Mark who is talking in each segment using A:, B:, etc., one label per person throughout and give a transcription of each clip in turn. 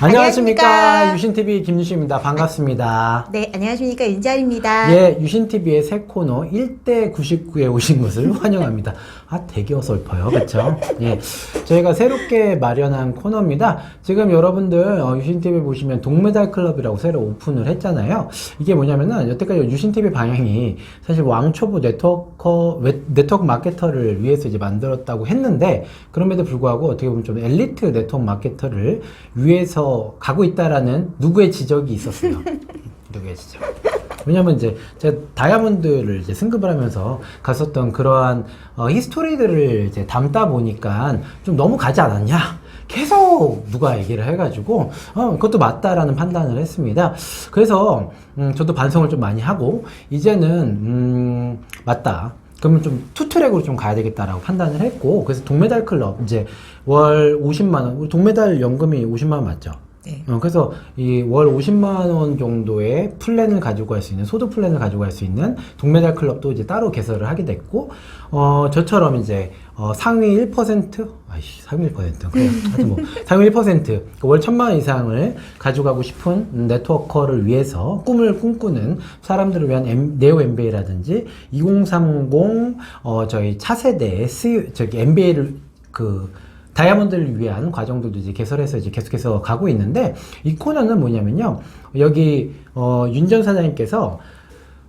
A: 안녕하십니까. 유신TV 김유신입니다. 반갑습니다.
B: 네, 안녕하십니까. 윤자입니다.
A: 예, 유신TV의 새 코너 1대 99에 오신 것을 환영합니다. 되게 어설퍼요. 그쵸? 예, 저희가 새롭게 마련한 코너입니다. 지금 여러분들 유신TV 보시면 동메달 클럽이라고 새로 오픈을 했잖아요. 이게 뭐냐면은 여태까지 유신TV 방향이 사실 왕초보 네트워크 마케터를 위해서 이제 만들었다고 했는데, 그럼에도 불구하고 어떻게 보면 좀 엘리트 네트워크 마케터를 위해서 가고 있다라는 누구의 지적이 있었어요. 누구의 지적. 왜냐면 이제 제가 다이아몬드를 이제 승급을 하면서 갔었던 그러한 히스토리들을 이제 담다 보니까 좀 너무 가지 않았냐? 계속 누가 얘기를 해가지고 그것도 맞다라는 판단을 했습니다. 그래서 저도 반성을 좀 많이 하고 이제는 맞다. 그러면 좀 투트랙으로 좀 가야 되겠다라고 판단을 했고, 그래서 동메달 클럽 이제 월 50만원, 우리 동메달 연금이 50만원 맞죠?
B: 네.
A: 그래서 이 월 50만원 정도의 플랜을 가지고 갈 수 있는, 소득 플랜을 가지고 갈 수 있는 동메달 클럽도 이제 따로 개설을 하게 됐고, 저처럼 이제 상위 1%? 상위 1%? 그래요. 하여튼 뭐, 상위 1%, 월 1000만원 이상을 가져가고 싶은 네트워커를 위해서 꿈을 꿈꾸는 사람들을 위한 네오 MBA라든지 2030, 저희 차세대의 MBA를 다이아몬드를 위한 과정들도 이제 개설해서 이제 계속해서 가고 있는데, 이 코너는 뭐냐면요. 여기, 윤 전 사장님께서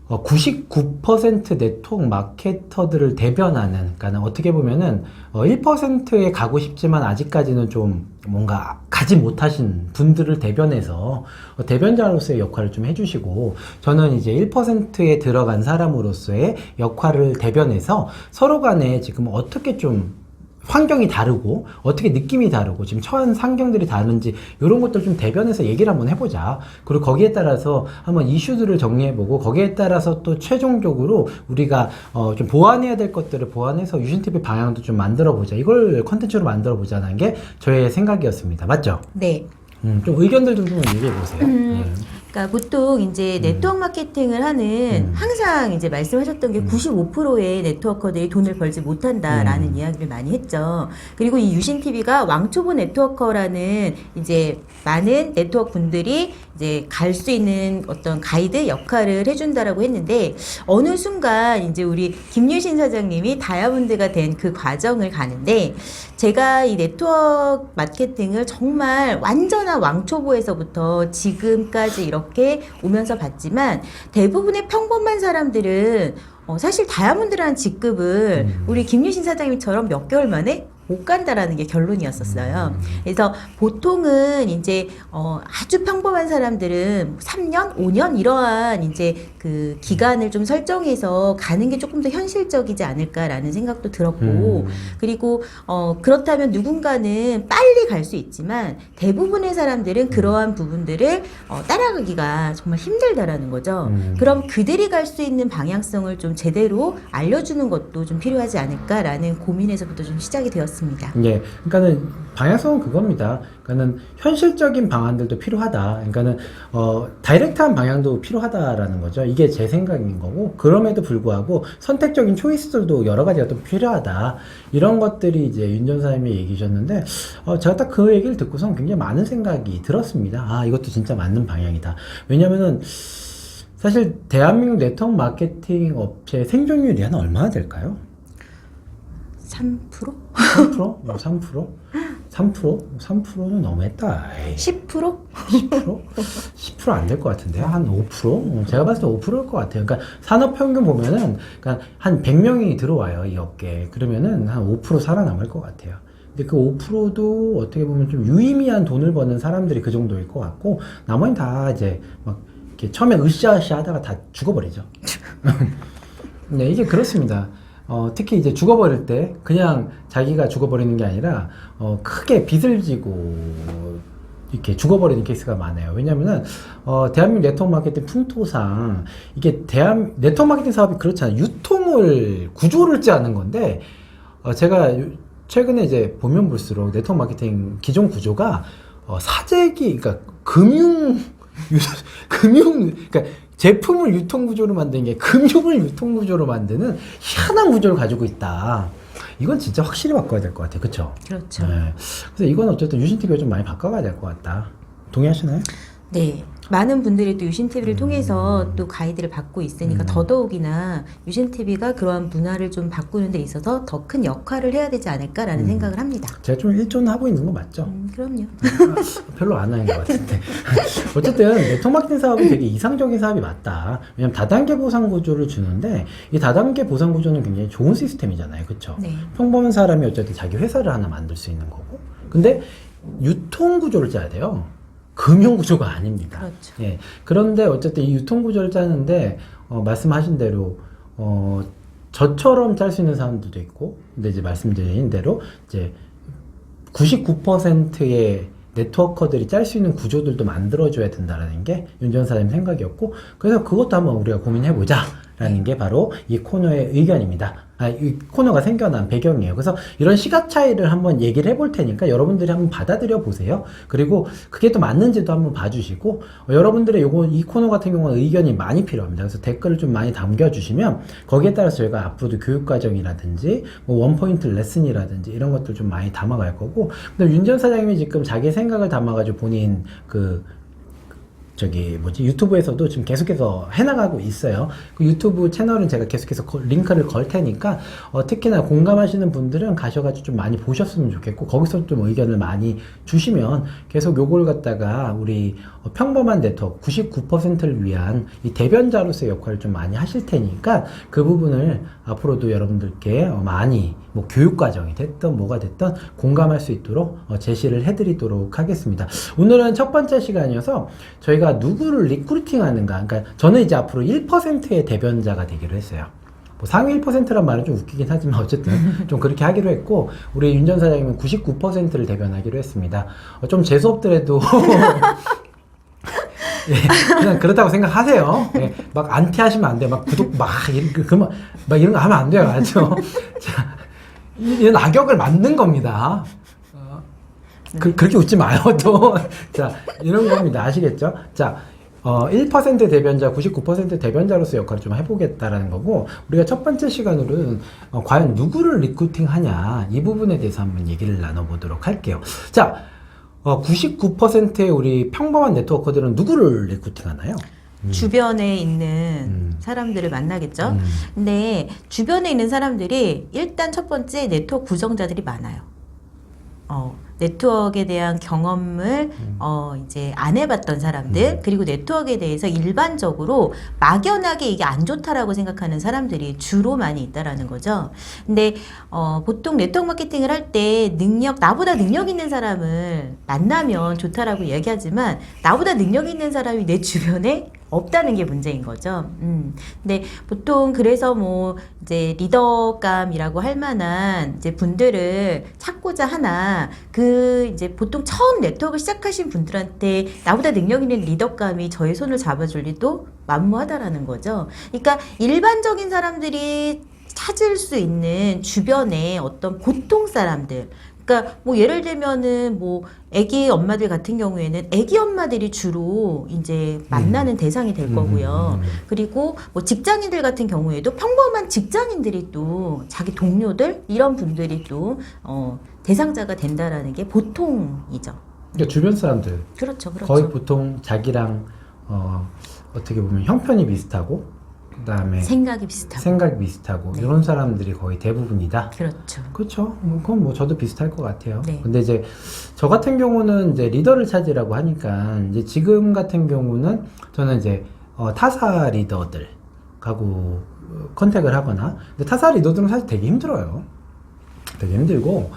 A: 99% 네트워크 마케터들을 대변하는, 그러니까 어떻게 보면은 1%에 가고 싶지만 아직까지는 좀 뭔가 가지 못하신 분들을 대변해서 대변자로서의 역할을 좀 해주시고, 저는 이제 1%에 들어간 사람으로서의 역할을 대변해서 서로 간에 지금 어떻게 좀 환경이 다르고 어떻게 느낌이 다르고 지금 처한 상경들이 다른지 이런 것들 좀 대변해서 얘기를 한번 해보자. 그리고 거기에 따라서 한번 이슈들을 정리해보고, 거기에 따라서 또 최종적으로 우리가 좀 보완해야 될 것들을 보완해서 유신TV 방향도 좀 만들어보자. 이걸 컨텐츠로 만들어보자는 게 저의 생각이었습니다. 맞죠?
B: 네.
A: 좀 의견들 좀 얘기해보세요. 네.
B: 그러니까 보통 이제 네트워크 마케팅을 하는 항상 이제 말씀하셨던 게 95%의 네트워커들이 돈을 벌지 못한다라는 이야기를 많이 했죠. 그리고 이 유신TV가 왕초보 네트워커라는 이제 많은 네트워크 분들이 이제 갈 수 있는 어떤 가이드 역할을 해준다라고 했는데, 어느 순간 이제 우리 김유신 사장님이 다이아몬드가 된 그 과정을 가는데, 제가 이 네트워크 마케팅을 정말 완전한 왕초보에서부터 지금까지 이렇게 오면서 봤지만, 대부분의 평범한 사람들은 사실 다이아몬드라는 직급을 우리 김유신 사장님처럼 몇 개월 만에 못 간다라는 게 결론이었었어요. 그래서 보통은 이제 아주 평범한 사람들은 3년, 5년 이러한 이제 그 기간을 좀 설정해서 가는 게 조금 더 현실적이지 않을까라는 생각도 들었고, 그리고 그렇다면 누군가는 빨리 갈 수 있지만 대부분의 사람들은 그러한 부분들을 따라가기가 정말 힘들다라는 거죠. 그럼 그들이 갈 수 있는 방향성을 좀 제대로 알려주는 것도 좀 필요하지 않을까라는 고민에서부터 좀 시작이 되었습니다.
A: 예, 그러니까는 방향성은 그겁니다. 그러니까는 현실적인 방안들도 필요하다. 그러니까는 다이렉트한 방향도 필요하다라는 거죠. 이게 제 생각인 거고, 그럼에도 불구하고 선택적인 초이스들도 여러 가지가 또 필요하다. 이런 것들이 이제 윤 전 사장님이 얘기하셨는데, 제가 딱 그 얘기를 듣고선 굉장히 많은 생각이 들었습니다. 이것도 진짜 맞는 방향이다. 왜냐면은 사실 대한민국 네트워크 마케팅 업체의 생존율이 한 얼마나 될까요?
B: 3%?
A: 3%? 뭐 3%? 3%는 너무했다.
B: 10%?
A: 10%? 10% 안 될 것 같은데? 한 5%? 제가 봤을 때 5%일 것 같아요. 그러니까 산업평균 보면은, 그러니까 한 100명이 들어와요, 이 업계에. 그러면은 한 5% 살아남을 것 같아요. 근데 그 5%도 어떻게 보면 좀 유의미한 돈을 버는 사람들이 그 정도일 것 같고, 나머지는 다 이제 막, 이렇게 처음에 으쌰으쌰 하다가 다 죽어버리죠. 네, 이게 그렇습니다. 특히 이제 죽어버릴 때 그냥 자기가 죽어버리는 게 아니라 크게 빚을 지고 이렇게 죽어버리는 케이스가 많아요. 왜냐면은 대한민국 네트워크 마케팅 풍토상 이게 네트워크 마케팅 사업이 그렇잖아요. 유통을 구조를 짜는 건데, 제가 최근에 이제 보면 볼수록 네트워크 마케팅 기존 구조가 사재기, 그러니까 그러니까 제품을 유통 구조로 만드는 게 금융을 유통 구조로 만드는 희한한 구조를 가지고 있다. 이건 진짜 확실히 바꿔야 될 것 같아요. 그쵸?
B: 그렇죠.
A: 네. 그래서 이건 어쨌든 유신TV가 좀 많이 바꿔가야 될 것 같다. 동의하시나요?
B: 네. 많은 분들이 또 유신TV를 통해서 또 가이드를 받고 있으니까 더더욱이나 유신TV가 그러한 문화를 좀 바꾸는 데 있어서 더 큰 역할을 해야 되지 않을까라는 생각을 합니다.
A: 제가 좀 일조는 하고 있는 거 맞죠?
B: 그럼요.
A: 별로 안 하는 것 같은데. 어쨌든 네트워크 마케팅 사업이 되게 이상적인 사업이 맞다. 왜냐면 다단계 보상 구조를 주는데 이 다단계 보상 구조는 굉장히 좋은 시스템이잖아요. 그렇죠?
B: 네.
A: 평범한 사람이 어쨌든 자기 회사를 하나 만들 수 있는 거고. 근데 유통 구조를 짜야 돼요. 금융 구조가 아닙니다.
B: 그렇죠.
A: 예. 그런데 어쨌든 이 유통 구조를 짜는데 말씀하신 대로 저처럼 짤 수 있는 사람들도 있고, 근데 이제 말씀드린 대로 이제 99%의 네트워커들이 짤 수 있는 구조들도 만들어줘야 된다라는 게 윤전 사장님 생각이었고, 그래서 그것도 한번 우리가 고민해보자라는 게 바로 이 코너의 의견입니다. 이 코너가 생겨난 배경이에요. 그래서 이런 시각 차이를 한번 얘기를 해볼 테니까 여러분들이 한번 받아들여 보세요. 그리고 그게 또 맞는지도 한번 봐주시고, 여러분들의 이 코너 같은 경우는 의견이 많이 필요합니다. 그래서 댓글을 좀 많이 남겨주시면 거기에 따라서 저희가 앞으로도 교육과정이라든지 뭐 원포인트 레슨이라든지 이런 것들 좀 많이 담아갈 거고, 근데 윤전 사장님이 지금 자기 생각을 담아가지고 본인 유튜브에서도 지금 계속해서 해나가고 있어요. 그 유튜브 채널은 제가 계속해서 링크를 걸 테니까, 특히나 공감하시는 분들은 가셔가지고 좀 많이 보셨으면 좋겠고, 거기서 좀 의견을 많이 주시면 계속 요걸 갖다가 우리 평범한 네트워크 99%를 위한 이 대변자로서의 역할을 좀 많이 하실 테니까, 그 부분을 앞으로도 여러분들께 많이 뭐 교육과정이 됐든 뭐가 됐든 공감할 수 있도록 제시를 해드리도록 하겠습니다. 오늘은 첫 번째 시간이어서 저희가 누구를 리크루팅 하는가, 그러니까 저는 이제 앞으로 1%의 대변자가 되기로 했어요. 뭐 상위 1%란 말은 좀 웃기긴 하지만 어쨌든 좀 그렇게 하기로 했고, 우리 윤 전 사장님은 99%를 대변하기로 했습니다. 좀 재수없더라도 예, 그냥 그렇다고 생각하세요. 예, 막 안티하시면 안 돼요. 막 구독 막 이런 거 하면 안 돼요. 알죠? 자, 이런 악역을 만든 겁니다. 그렇게 웃지 마요, 또. 자, 이런 겁니다. 아시겠죠? 자, 1% 대변자, 99% 대변자로서 역할을 좀 해보겠다라는 거고, 우리가 첫 번째 시간으로는 과연 누구를 리크루팅 하냐, 이 부분에 대해서 한번 얘기를 나눠보도록 할게요. 자, 99%의 우리 평범한 네트워커들은 누구를 리크루팅 하나요?
B: 주변에 있는 사람들을 만나겠죠. 근데 주변에 있는 사람들이 일단 첫 번째 네트워크 구성자들이 많아요. 네트워크에 대한 경험을 이제 안 해봤던 사람들, 그리고 네트워크에 대해서 일반적으로 막연하게 이게 안 좋다라고 생각하는 사람들이 주로 많이 있다라는 거죠. 근데 보통 네트워크 마케팅을 할 때 나보다 능력 있는 사람을 만나면 좋다라고 얘기하지만, 나보다 능력 있는 사람이 내 주변에 없다는 게 문제인 거죠. 근데 보통 그래서 뭐 이제 리더감이라고 할 만한 이제 분들을 찾고자 하나, 이제 보통 처음 네트워크를 시작하신 분들한테 나보다 능력 있는 리더감이 저의 손을 잡아줄 리도 만무하다라는 거죠. 그러니까 일반적인 사람들이 찾을 수 있는 주변에 어떤 보통 사람들, 그러니까 뭐 예를 들면은 뭐 애기 엄마들 같은 경우에는 애기 엄마들이 주로 이제 만나는 대상이 될 거고요. 그리고 뭐 직장인들 같은 경우에도 평범한 직장인들이 또 자기 동료들 이런 분들이 또 대상자가 된다라는 게 보통이죠.
A: 그러니까 주변 사람들.
B: 그렇죠, 그렇죠.
A: 거의 보통 자기랑 어떻게 보면 형편이 비슷하고, 그다음에
B: 생각이 비슷하고. 네.
A: 이런 사람들이 거의 대부분이다.
B: 그렇죠.
A: 그렇죠. 그건 뭐 저도 비슷할 것 같아요.
B: 네.
A: 근데 이제 저 같은 경우는 이제 리더를 찾으라고 하니까, 이제 지금 같은 경우는 저는 이제 타사 리더들하고 컨택을 하거나, 근데 타사 리더들은 사실 되게 힘들어요. 되게 힘들고,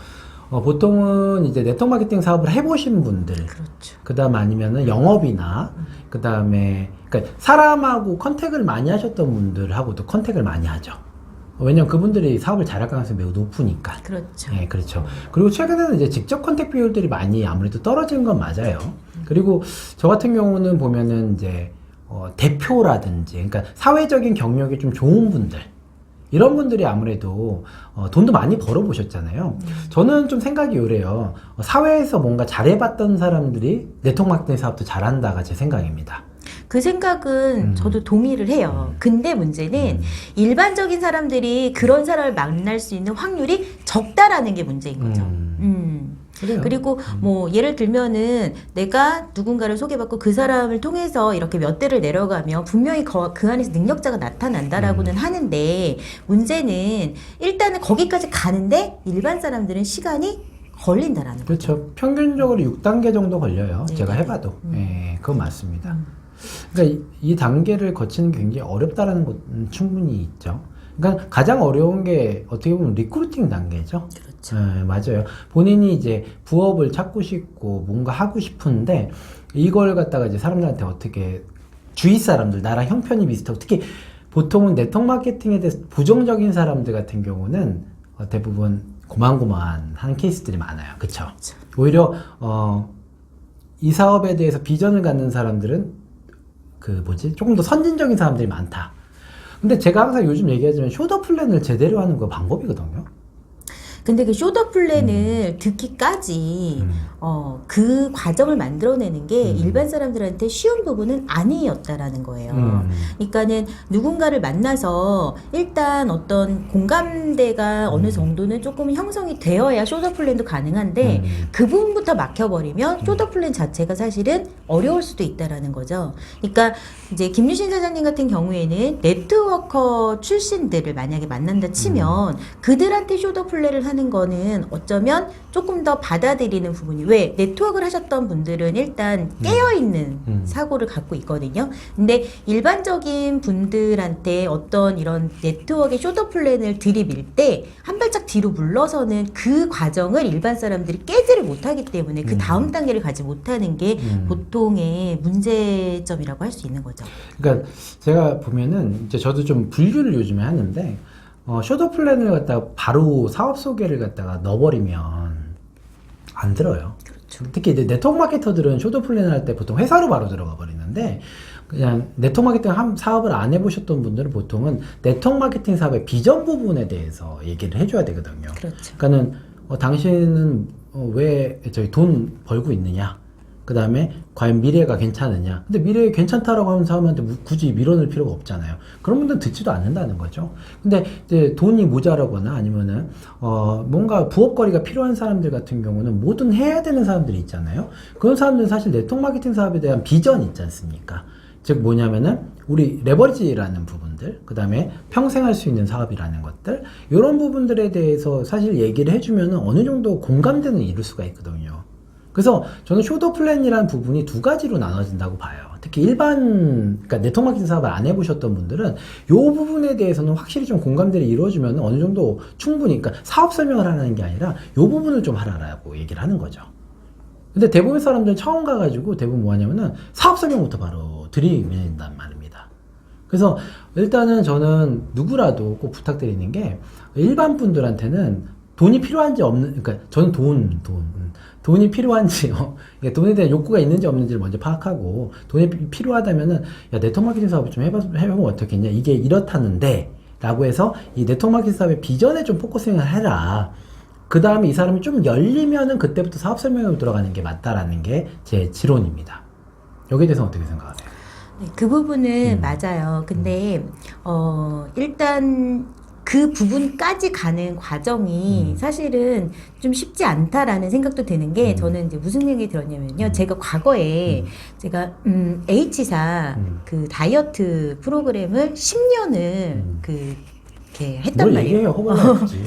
A: 보통은 이제 네트워크 마케팅 사업을 해보신 분들,
B: 그렇죠.
A: 그 다음 아니면은 영업이나, 그 다음에, 그러니까 사람하고 컨택을 많이 하셨던 분들하고도 컨택을 많이 하죠. 왜냐면 그분들이 사업을 잘할 가능성이 매우 높으니까.
B: 그렇죠.
A: 네, 그렇죠. 그리고 최근에는 이제 직접 컨택 비율들이 많이 아무래도 떨어진 건 맞아요. 그리고 저 같은 경우는 보면은 이제, 대표라든지, 그러니까 사회적인 경력이 좀 좋은 분들, 이런 분들이 아무래도 돈도 많이 벌어보셨잖아요. 저는 좀 생각이 요래요. 사회에서 뭔가 잘해봤던 사람들이 네트워크 마케팅 사업도 잘한다가 제 생각입니다.
B: 그 생각은 저도 동의를 해요. 근데 문제는 일반적인 사람들이 그런 사람을 만날 수 있는 확률이 적다라는 게 문제인 거죠.
A: 그래요.
B: 그리고 뭐 예를 들면은 내가 누군가를 소개받고 그 사람을 통해서 이렇게 몇 대를 내려가면 분명히 그 안에서 능력자가 나타난다라고는 하는데 문제는 일단은 거기까지 가는데 일반 사람들은 시간이 걸린다라는 거죠.
A: 그렇죠. 평균적으로 6단계 정도 걸려요.
B: 네,
A: 제가
B: 네,
A: 해봐도. 예, 그건 맞습니다. 그러니까 이 단계를 거치는 게 굉장히 어렵다라는 것은 충분히 있죠. 그러니까 가장 어려운 게 어떻게 보면 리크루팅 단계죠.
B: 그렇죠.
A: 네, 맞아요. 본인이 이제 부업을 찾고 싶고 뭔가 하고 싶은데 이걸 갖다가 이제 사람들한테 어떻게 주위 사람들 나랑 형편이 비슷하고 특히 보통은 네트워크 마케팅에 대해서 부정적인 사람들 같은 경우는 대부분 고만고만한 케이스들이 많아요. 그쵸? 오히려 이 사업에 대해서 비전을 갖는 사람들은 조금 더 선진적인 사람들이 많다. 근데 제가 항상 요즘 얘기하지만 쇼더 플랜을 제대로 하는 거 방법이거든요.
B: 근데 그 쇼더 플랜을 듣기까지 그 과정을 만들어내는 게 일반 사람들한테 쉬운 부분은 아니었다라는 거예요. 그러니까는 누군가를 만나서 일단 어떤 공감대가 어느 정도는 조금 형성이 되어야 쇼더 플랜도 가능한데 그 부분부터 막혀버리면 쇼더 플랜 자체가 사실은 어려울 수도 있다라는 거죠. 그러니까 이제 김유신 사장님 같은 경우에는 네트워커 출신들을 만약에 만난다 치면 그들한테 쇼더 플랜을 하는 거는 어쩌면 조금 더 받아들이는 부분이 왜 네트워크를 하셨던 분들은 일단 깨어있는 사고를 갖고 있거든요. 근데 일반적인 분들한테 어떤 이런 네트워크의 쇼더 플랜을 들이밀 때 한 발짝 뒤로 물러서는 그 과정을 일반 사람들이 깨지를 못하기 때문에 그 다음 단계를 가지 못하는 게 보통의 문제점이라고 할 수 있는 거죠.
A: 그러니까 제가 보면은 이제 저도 좀 분류를 요즘에 하는데 쇼더 플랜을 갖다가 바로 사업 소개를 갖다가 넣어버리면 안 들어요.
B: 그렇죠.
A: 특히 이제 네트워크 마케터들은 쇼더 플랜을 할 때 보통 회사로 바로 들어가 버리는데 그냥 네트워크 마케팅 사업을 안 해보셨던 분들은 보통은 네트워크 마케팅 사업의 비전 부분에 대해서 얘기를 해줘야 되거든요.
B: 그렇죠.
A: 그러니까는 당신은 왜 저희 돈 벌고 있느냐? 그 다음에 과연 미래가 괜찮으냐? 근데 미래에 괜찮다라고 하는 사람한테 굳이 밀어넣을 필요가 없잖아요. 그런 분들은 듣지도 않는다는 거죠. 근데 이제 돈이 모자라거나 아니면은 뭔가 부업거리가 필요한 사람들 같은 경우는 뭐든 해야 되는 사람들이 있잖아요. 그런 사람들은 사실 네트워크 마케팅 사업에 대한 비전이 있지 않습니까? 즉 뭐냐면은 우리 레버리지라는 부분들, 그 다음에 평생 할 수 있는 사업이라는 것들, 이런 부분들에 대해서 사실 얘기를 해주면 어느 정도 공감대는 이룰 수가 있거든요. 그래서 저는 쇼더 플랜이라는 부분이 두 가지로 나눠진다고 봐요. 특히 그러니까 네트워크 마케팅 사업을 안 해보셨던 분들은 이 부분에 대해서는 확실히 좀 공감대를 이루어주면 어느 정도 충분히, 그러니까 사업 설명을 하는 게 아니라 이 부분을 좀 하라라고 얘기를 하는 거죠. 근데 대부분 사람들은 처음 가가지고 대부분 뭐 하냐면은 사업 설명부터 바로 드리는단 말입니다. 그래서 일단은 저는 누구라도 꼭 부탁드리는 게 일반 분들한테는 돈이 필요한지 없는, 그러니까 저는 돈이 필요한지, 돈에 대한 욕구가 있는지 없는지를 먼저 파악하고, 돈이 필요하다면은, 야, 네트워크 마케팅 사업을 좀 해보면 어떻겠냐? 이게 이렇다는데, 라고 해서 이 네트워크 마케팅 사업의 비전에 좀 포커싱을 해라. 그 다음에 이 사람이 좀 열리면은 그때부터 사업 설명으로 들어가는 게 맞다라는 게 제 지론입니다. 여기에 대해서 어떻게 생각하세요?
B: 네, 그 부분은 맞아요. 근데 일단 그 부분까지 가는 과정이 사실은 좀 쉽지 않다라는 생각도 드는 게 저는 이제 무슨 생각이 들었냐면요. 제가 과거에 제가 H사 그 다이어트 프로그램을 10년을 이렇게 했단
A: 뭘
B: 말이에요.
A: 얘기해요? 허벌나지.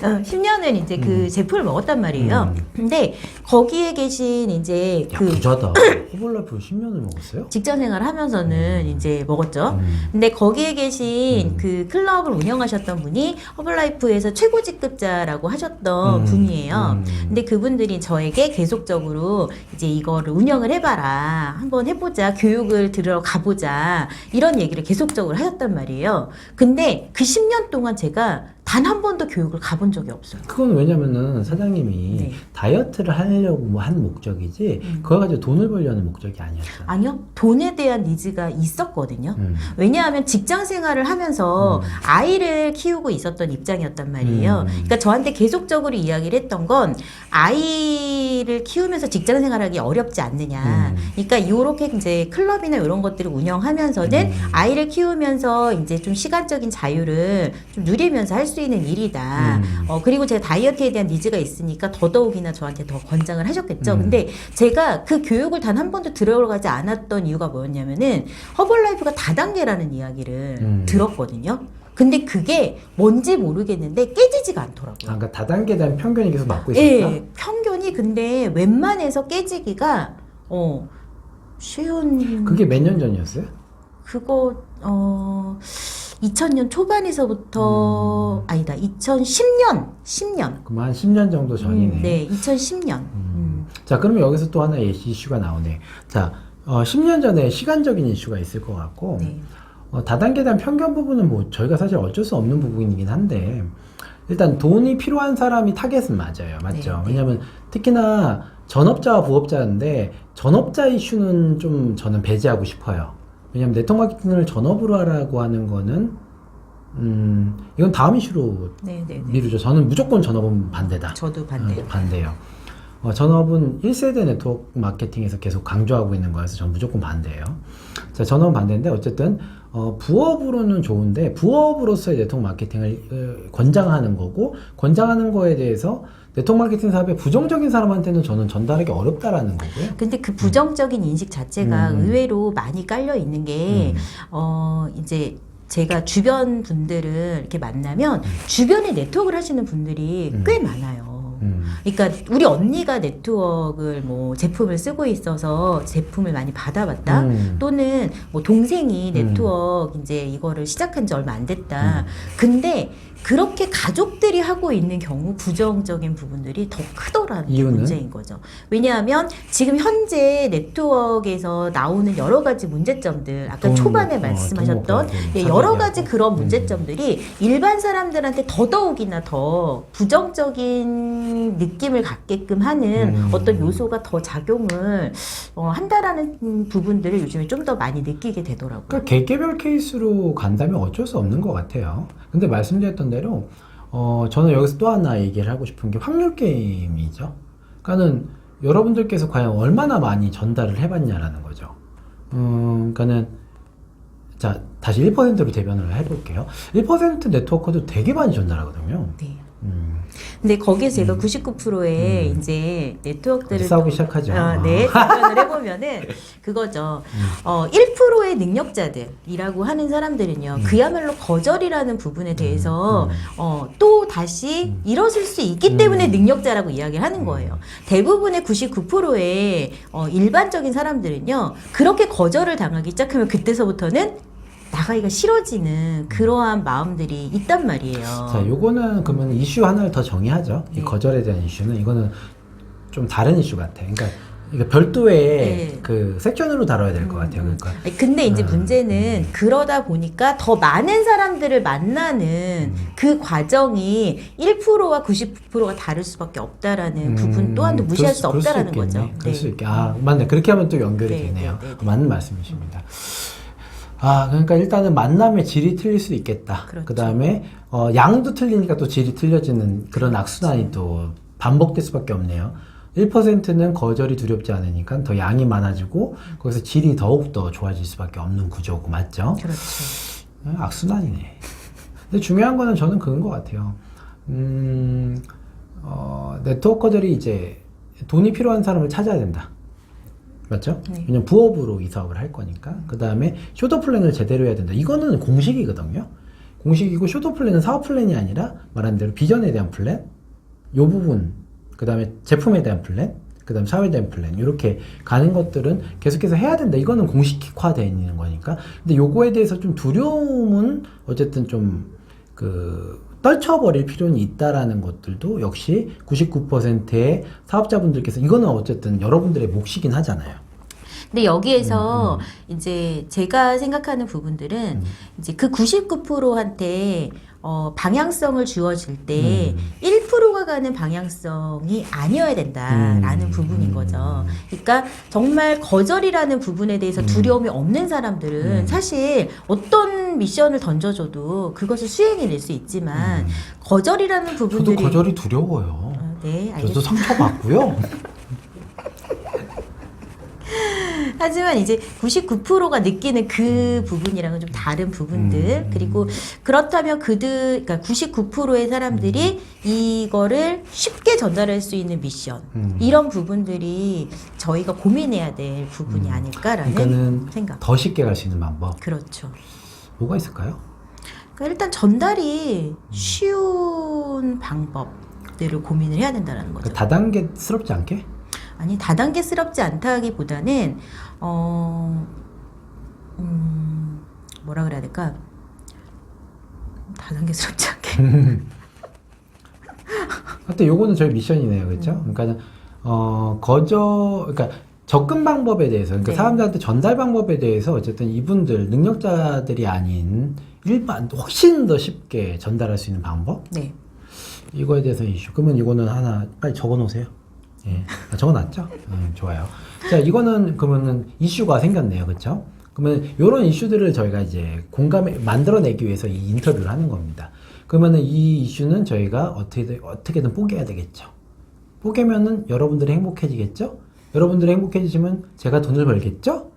B: 10년을 이제 그 제품을 먹었단 말이에요. 근데 거기에 계신 이제
A: 야,
B: 그
A: 부자다. 허벌라이프 10년을 먹었어요?
B: 직장 생활 하면서는 이제 먹었죠. 근데 거기에 계신 그 클럽을 운영하셨던 분이 허벌라이프에서 최고 직급자라고 하셨던 분이에요. 근데 그분들이 저에게 계속적으로 이제 이거를 운영을 해봐라. 한번 해보자. 교육을 들으러 가보자. 이런 얘기를 계속적으로 하셨단 말이에요. 근데 그 10년 동안 제가 단 한 번도 교육을 가본 적이 없어요.
A: 그건 왜냐면은 사장님이
B: 네.
A: 다이어트를 하려고 뭐 한 목적이지 그거 가지고 돈을 벌려는 목적이 아니었잖아요.
B: 아니요. 돈에 대한 니즈가 있었거든요. 왜냐하면 직장 생활을 하면서 아이를 키우고 있었던 입장이었단 말이에요. 그러니까 저한테 계속적으로 이야기를 했던 건 아이를 키우면서 직장 생활하기 어렵지 않느냐. 그러니까 이렇게 이제 클럽이나 이런 것들을 운영하면서는 아이를 키우면서 이제 좀 시간적인 자유를 좀 누리면서 할 수 수 있는 일이다. 그리고 제가 다이어트에 대한 니즈가 있으니까 더더욱이나 저한테 더 권장을 하셨겠죠. 근데 제가 그 교육을 단 한 번도 들어가지 않았던 이유가 뭐였냐면은 허벌라이프가 다단계라는 이야기를 들었거든요. 근데 그게 뭔지 모르겠는데 깨지지가 않더라고요.
A: 그러니까 다단계에 대한 편견이 계속 막고 있었다?
B: 예, 편견이 근데 웬만해서 깨지기가 쉬운.
A: 그게 몇 년 전이었어요?
B: 그거 2000년 초반에서부터 아니다 2010년
A: 그럼 한 10년 정도 전이네.
B: 네 2010년
A: 자, 그러면 여기서 또 하나의 이슈가 나오네. 자, 10년 전에 시간적인 이슈가 있을 것 같고,
B: 네.
A: 다단계에 대한 편견 부분은 뭐 저희가 사실 어쩔 수 없는 부분이긴 한데, 일단 돈이 필요한 사람이 타겟은 맞아요. 맞죠?
B: 네.
A: 왜냐면 특히나 전업자와 부업자인데, 전업자 이슈는 좀 저는 배제하고 싶어요. 왜냐면 네트워크 마케팅을 전업으로 하라고 하는 거는, 이건 다음 이슈로
B: 네.
A: 미루죠. 저는 무조건 전업은 반대다.
B: 저도 반대요.
A: 반대요. 전업은 1세대 네트워크 마케팅에서 계속 강조하고 있는 거여서 저는 무조건 반대예요. 자, 전업은 반대인데 어쨌든 부업으로는 좋은데 부업으로서의 네트워크 마케팅을 권장하는 거고 권장하는 거에 대해서 네트워크 마케팅 사업에 부정적인 사람한테는 저는 전달하기 어렵다라는 거고요.
B: 근데 그 부정적인 인식 자체가 의외로 많이 깔려 있는 게 이제 제가 주변 분들을 이렇게 만나면 주변에 네트워크를 하시는 분들이 꽤 많아요. 그러니까 우리 언니가 네트워크를 뭐 제품을 쓰고 있어서 제품을 많이 받아봤다. 또는 뭐 동생이 네트워크 이제 이거를 시작한 지 얼마 안 됐다. 근데 그렇게 가족들이 하고 있는 경우 부정적인 부분들이 더 크더라는 게
A: 이유는?
B: 문제인 거죠. 왜냐하면 지금 현재 네트워크에서 나오는 여러 가지 문제점들, 아까 초반에 말씀하셨던 여러 가지 그런 문제점들이 일반 사람들한테 더더욱이나 더 부정적인 느낌을 갖게끔 하는 어떤 요소가 더 작용을 한다라는 부분들을 요즘에 좀 더 많이 느끼게 되더라고요.
A: 그러니까 개개별 케이스로 간다면 어쩔 수 없는 것 같아요. 근데 말씀드렸던 대로 저는 여기서 또 하나 얘기를 하고 싶은 게 확률 게임이죠. 그러니까는 여러분들께서 과연 얼마나 많이 전달을 해봤냐라는 거죠. 그러니까는 자 다시 1%로 대변을 해볼게요. 1% 네트워크도 되게 많이 전달하거든요.
B: 네. 근데 거기에서 제가 99%의 이제 네트워크들을
A: 싸우기 시작하죠.
B: 네, 답변을 해보면은 그거죠. 1%의 능력자들이라고 하는 사람들은요, 그야말로 거절이라는 부분에 대해서 또 다시 일어설 수 있기 때문에 능력자라고 이야기를 하는 거예요. 대부분의 99%의 일반적인 사람들은요, 그렇게 거절을 당하기 시작하면 그때서부터는 나가기가 싫어지는 그러한 마음들이 있단 말이에요.
A: 자, 요거는 그러면 이슈 하나를 더 정의하죠.
B: 네.
A: 이 거절에 대한 이슈는 이거는 좀 다른 이슈 같아. 그러니까 이거 별도의
B: 네.
A: 그 섹션으로 다뤄야 될 것 같아요. 그러니까
B: 근데 이제 문제는 그러다 보니까 더 많은 사람들을 만나는 그 과정이 1%와 99%가 다를 수밖에 없다라는 부분 또한도 무시할 수 없다라는 거죠.
A: 그럴 수 있게. 맞네. 그렇게 하면 또 연결이
B: 네,
A: 되네요.
B: 네.
A: 맞는 말씀이십니다. 그러니까 일단은 만남의 질이 틀릴 수 있겠다.
B: 그렇죠.
A: 그다음에 양도 틀리니까 또 질이 틀려지는 그런 악순환이 또 반복될 수밖에 없네요. 1%는 거절이 두렵지 않으니까 더 양이 많아지고 거기서 질이 더욱더 좋아질 수밖에 없는 구조고 맞죠?
B: 그렇죠.
A: 악순환이네. 근데 중요한 거는 저는 그건 것 같아요. 네트워커들이 이제 돈이 필요한 사람을 찾아야 된다. 맞죠?
B: 네.
A: 왜냐면 부업으로 이 사업을 할 거니까. 그 다음에 쇼더 플랜을 제대로 해야 된다. 이거는 공식이거든요. 공식이고 쇼더 플랜은 사업 플랜이 아니라 말한 대로 비전에 대한 플랜, 요 부분, 그 다음에 제품에 대한 플랜, 그 다음 사회에 대한 플랜, 이렇게 가는 것들은 계속해서 해야 된다. 이거는 공식화되어 있는 거니까. 근데 요거에 대해서 좀 두려움은 어쨌든 좀 떨쳐버릴 필요는 있다라는 것들도 역시 99%의 사업자분들께서 이거는 어쨌든 여러분들의 몫이긴 하잖아요.
B: 근데 여기에서 이제 제가 생각하는 부분들은 이제 그 99%한테 방향성을 주어질 때 1%가 가는 방향성이 아니어야 된다라는 부분인 거죠. 그러니까 정말 거절이라는 부분에 대해서 두려움이 없는 사람들은 사실 어떤 미션을 던져줘도 그것을 수행해낼 수 있지만 거절이라는 부분들이
A: 저도 거절이 두려워요.
B: 네,
A: 저도
B: 알겠습니다.
A: 상처받고요.
B: 하지만 이제 99%가 느끼는 그 부분이랑은 좀 다른 부분들 그리고 그렇다면 그러니까 99%의 사람들이 이거를 쉽게 전달할 수 있는 미션 이런 부분들이 저희가 고민해야 될 부분이 아닐까라는
A: 그러니까는
B: 생각.
A: 더 쉽게 갈 수 있는 방법
B: 그렇죠.
A: 뭐가 있을까요?
B: 그러니까 일단 전달이 쉬운 방법들을 고민을 해야 된다는 거죠.
A: 다단계스럽지 않게?
B: 아니 다단계스럽지 않다기보다는 뭐라 그래야 될까? 다단계스럽지 않게.
A: 하여튼 요거는 저희 미션이네요, 그렇죠? 그러니까 그러니까 접근 방법에 대해서, 그러니까
B: 네.
A: 사람들한테 전달 방법에 대해서 어쨌든 이분들 능력자들이 아닌 일반 훨씬 더 쉽게 전달할 수 있는 방법
B: 네.
A: 이거에 대해서 이슈. 그러면 이거는 하나 빨리 적어놓으세요. 예, 적어놨죠? 좋아요. 자, 이거는 그러면은 이슈가 생겼네요, 그렇죠? 그러면 이런 이슈들을 저희가 이제 만들어내기 위해서 이 인터뷰를 하는 겁니다. 그러면은 이 이슈는 저희가 어떻게든 뽀개야 되겠죠. 뽀개면은 여러분들이 행복해지겠죠? 여러분들이 행복해지시면 제가 돈을 벌겠죠?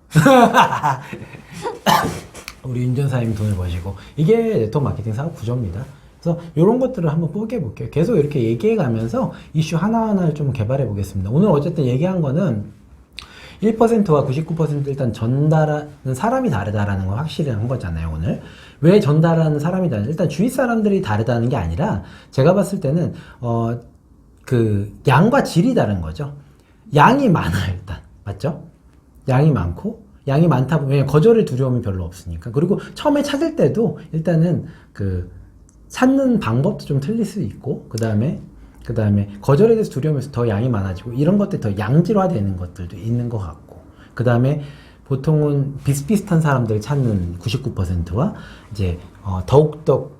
A: 우리 윤전사님이 돈을 버시고. 이게 네트워크 마케팅 사업 구조입니다. 그래서 이런 것들을 한번 뽀개 볼게요. 계속 이렇게 얘기해 가면서 이슈 하나하나를 좀 개발해 보겠습니다. 오늘 어쨌든 얘기한 거는 1%와 99% 일단 전달하는 사람이 다르다라는 거 확실히 한 거잖아요, 오늘. 왜 전달하는 사람이 다르다? 일단 주위 사람들이 다르다는 게 아니라 제가 봤을 때는 그 양과 질이 다른 거죠. 양이 많아요, 일단. 맞죠? 양이 많고, 양이 많다 보면 거절의 두려움이 별로 없으니까. 그리고 처음에 찾을 때도 일단은 그 찾는 방법도 좀 틀릴 수 있고, 그 다음에 거절에 대해서 두려움에서 더 양이 많아지고, 이런 것들이 더 양질화되는 것들도 있는 것 같고, 그 다음에 보통은 비슷비슷한 사람들을 찾는 99%와 이제 더욱더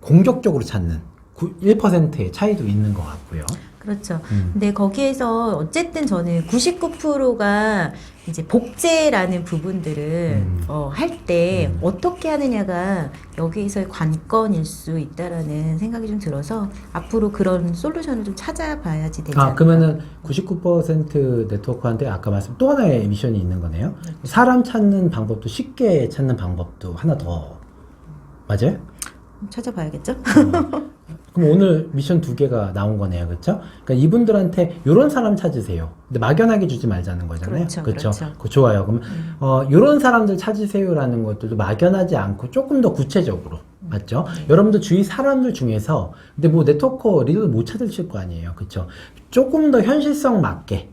A: 공격적으로 찾는 1%의 차이도 있는 것 같고요.
B: 그렇죠. 근데 거기에서 어쨌든 저는 99%가 이제 복제라는 부분들을 할 때 어떻게 하느냐가 여기에서의 관건일 수 있다라는 생각이 좀 들어서 앞으로 그런 솔루션을 좀 찾아봐야지 되지 않을까.
A: 그러면은 99% 네트워크한테 아까 말씀 또 하나의 미션이 있는 거네요. 사람 찾는 방법도 쉽게 찾는 방법도 하나 더. 맞아요?
B: 찾아봐야겠죠?
A: 그럼 오늘 미션 2개가 나온 거네요, 그렇죠? 그러니까 이분들한테 이런 사람 찾으세요. 근데 막연하게 주지 말자는 거잖아요.
B: 그렇죠.
A: 좋아요. 그럼 이런 사람들 찾으세요라는 것들도 막연하지 않고 조금 더 구체적으로, 맞죠? 여러분들 주위 사람들 중에서 근데 뭐 네트워커 리더도 못 찾으실 거 아니에요, 그렇죠? 조금 더 현실성 맞게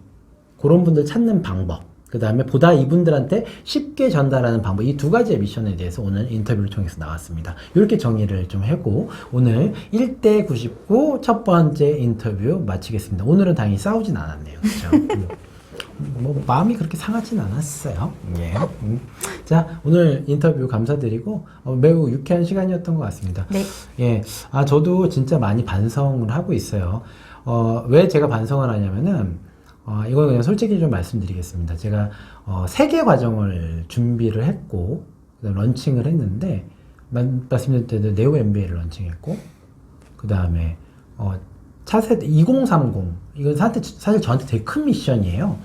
A: 그런 분들 찾는 방법. 그 다음에 보다 이분들한테 쉽게 전달하는 방법, 이 2가지의 미션에 대해서 오늘 인터뷰를 통해서 나왔습니다. 이렇게 정리를 좀 하고 오늘 1대 99 첫 번째 인터뷰 마치겠습니다. 오늘은 다행히 싸우진 않았네요. 그렇죠? 뭐 마음이 그렇게 상하진 않았어요. 예. 자, 오늘 인터뷰 감사드리고 매우 유쾌한 시간이었던 것 같습니다.
B: 네.
A: 예. 저도 진짜 많이 반성을 하고 있어요. 왜 제가 반성을 하냐면은 이건 그냥 솔직히 좀 말씀드리겠습니다. 제가 3개 과정을 준비를 했고 런칭을 했는데 말씀드릴 때도 네오 MBA를 런칭했고 그 다음에 차세대 2030 이건 사실 저한테 되게 큰 미션이에요.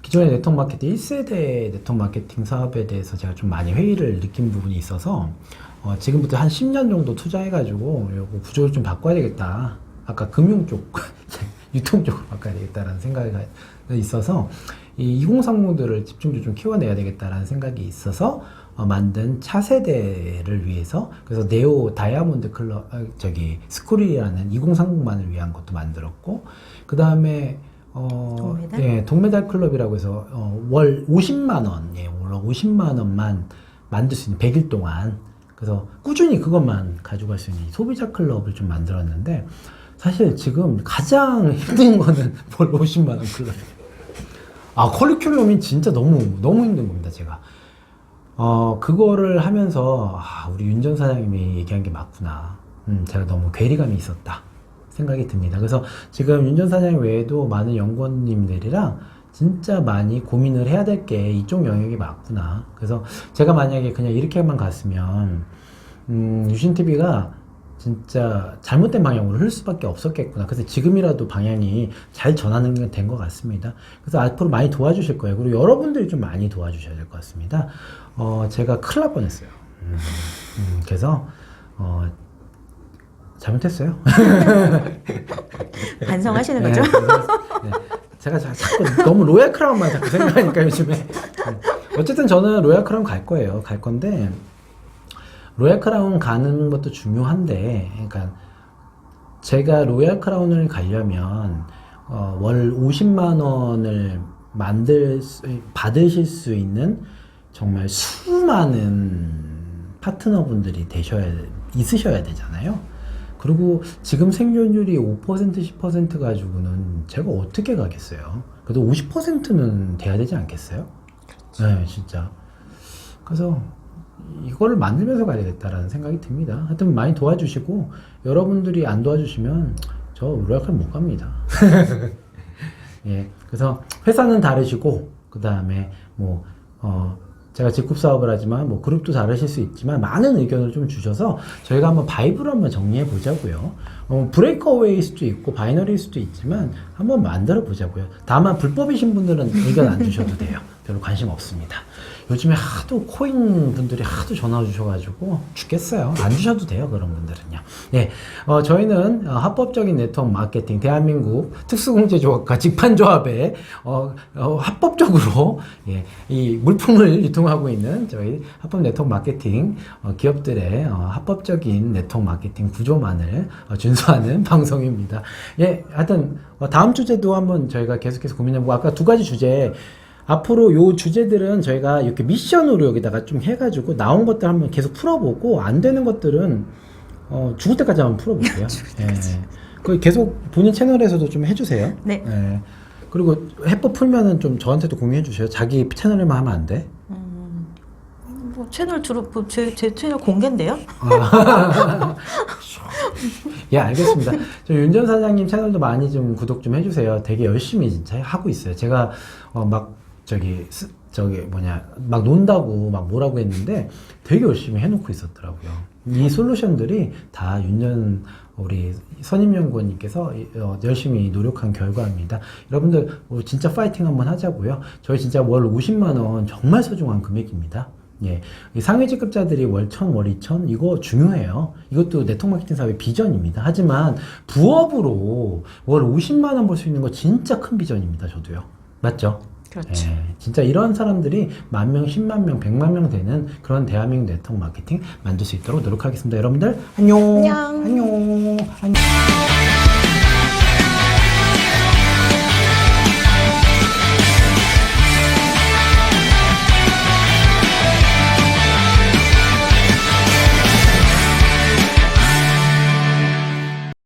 A: 기존의 네트워크 마케팅 1세대 네트워크 마케팅 사업에 대해서 제가 좀 많이 회의를 느낀 부분이 있어서 지금부터 한 10년 정도 투자해가지고 이거 구조를 좀 바꿔야 되겠다. 아까 금융 쪽 유통 쪽으로 바꿔야 되겠다라는 생각이 있어서 이 2030들을 집중적으로 좀 키워내야 되겠다라는 생각이 있어서 만든 차세대를 위해서 그래서 네오 다이아몬드 클럽 스쿨이라는 2030만을 위한 것도 만들었고 그 다음에
B: 동메달?
A: 예, 동메달 클럽이라고 해서 월 50만 원, 예, 월 50만 원만 만들 수 있는 100일 동안 그래서 꾸준히 그것만 가져갈 수 있는 소비자 클럽을 좀 만들었는데 사실 지금 가장 힘든 거는 월 50만 원 클럽이에요. 커리큘럼이 진짜 너무 힘든 겁니다, 제가. 그거를 하면서, 우리 윤 전 사장님이 얘기한 게 맞구나. 제가 너무 괴리감이 있었다. 생각이 듭니다. 그래서 지금 윤 전 사장님 외에도 많은 연구원님들이랑 진짜 많이 고민을 해야 될 게 이쪽 영역이 맞구나. 그래서 제가 만약에 그냥 이렇게만 갔으면, 유신TV가 진짜 잘못된 방향으로 흐를 수밖에 없었겠구나. 그래서 지금이라도 방향이 잘 전환이 된 것 같습니다. 그래서 앞으로 많이 도와주실 거예요. 그리고 여러분들이 좀 많이 도와주셔야 될 것 같습니다. 제가 큰일 날 뻔했어요. 그래서 잘못했어요.
B: 반성하시는 거죠?
A: 네. 제가 자꾸 너무 로얄 크라운만 자꾸 생각하니까 요즘에. 어쨌든 저는 로얄 크라운 갈 거예요. 갈 건데 로얄 크라운 가는 것도 중요한데, 그러니까 제가 로얄 크라운을 가려면 월 50만 원을 받으실 수 있는 정말 수많은 파트너분들이 있으셔야 되잖아요. 그리고 지금 생존율이 5% 10% 가지고는 제가 어떻게 가겠어요? 그래도 50%는 돼야 되지 않겠어요? 네, 진짜. 그래서 이거를 만들면서 가야겠다라는 생각이 듭니다. 하여튼 많이 도와주시고, 여러분들이 안 도와주시면 저 로얄클럽 못 갑니다. 예, 그래서 회사는 다르시고, 그 다음에 제가 직급 사업을 하지만 그룹도 다르실 수 있지만 많은 의견을 좀 주셔서 저희가 한번 바이브를 한번 정리해 보자고요. 브레이크어웨이일 수도 있고 바이너리일 수도 있지만 한번 만들어 보자고요. 다만 불법이신 분들은 의견 안 주셔도 돼요. 별로 관심 없습니다. 요즘에 하도 코인 분들이 하도 전화 주셔가지고 죽겠어요. 안 주셔도 돼요. 그런 분들은요. 예, 저희는 합법적인 네트워크 마케팅, 대한민국 특수공제조합과 직판조합에 합법적으로 이 물품을 유통하고 있는 저희 합법 네트워크 마케팅 기업들의 합법적인 네트워크 마케팅 구조만을 준수하는 방송입니다. 예, 하여튼 다음 주제도 한번 저희가 계속해서 고민해보고, 아까 두 가지 주제, 앞으로 요 주제들은 저희가 이렇게 미션으로 여기다가 좀 해가지고 나온 것들 한번 계속 풀어보고, 안 되는 것들은 죽을 때까지 한번 풀어볼게요. 그 계속 본인 채널에서도 좀 해주세요.
B: 네.
A: 예. 그리고 해법 풀면은 좀 저한테도 공유해 주세요. 자기 채널에만 하면 안 돼?
B: 채널 주로 제 채널 공개인데요?
A: 예, 알겠습니다. 저 윤 전 사장님 채널도 많이 좀 구독 좀 해주세요. 되게 열심히 진짜 하고 있어요. 제가 막 막 논다고 막 뭐라고 했는데 되게 열심히 해놓고 있었더라고요. 이 솔루션들이 다 우리 선임연구원님께서 열심히 노력한 결과입니다. 여러분들 진짜 파이팅 한번 하자고요. 저희 진짜 월 50만 원 정말 소중한 금액입니다. 예, 상위직급자들이 월 1,000, 월 2,000 이거 중요해요. 이것도 네트워크 마케팅 사업의 비전입니다. 하지만 부업으로 월 50만 원 벌 수 있는 거 진짜 큰 비전입니다. 저도요. 맞죠?
B: 그렇죠.
A: 예, 진짜 이런 사람들이 10,000명, 10만 명, 100만 명 되는 그런 대한민국 네트워크 마케팅 만들 수 있도록 노력하겠습니다. 여러분들 안녕.
B: 안녕.
A: 안녕. 안녕.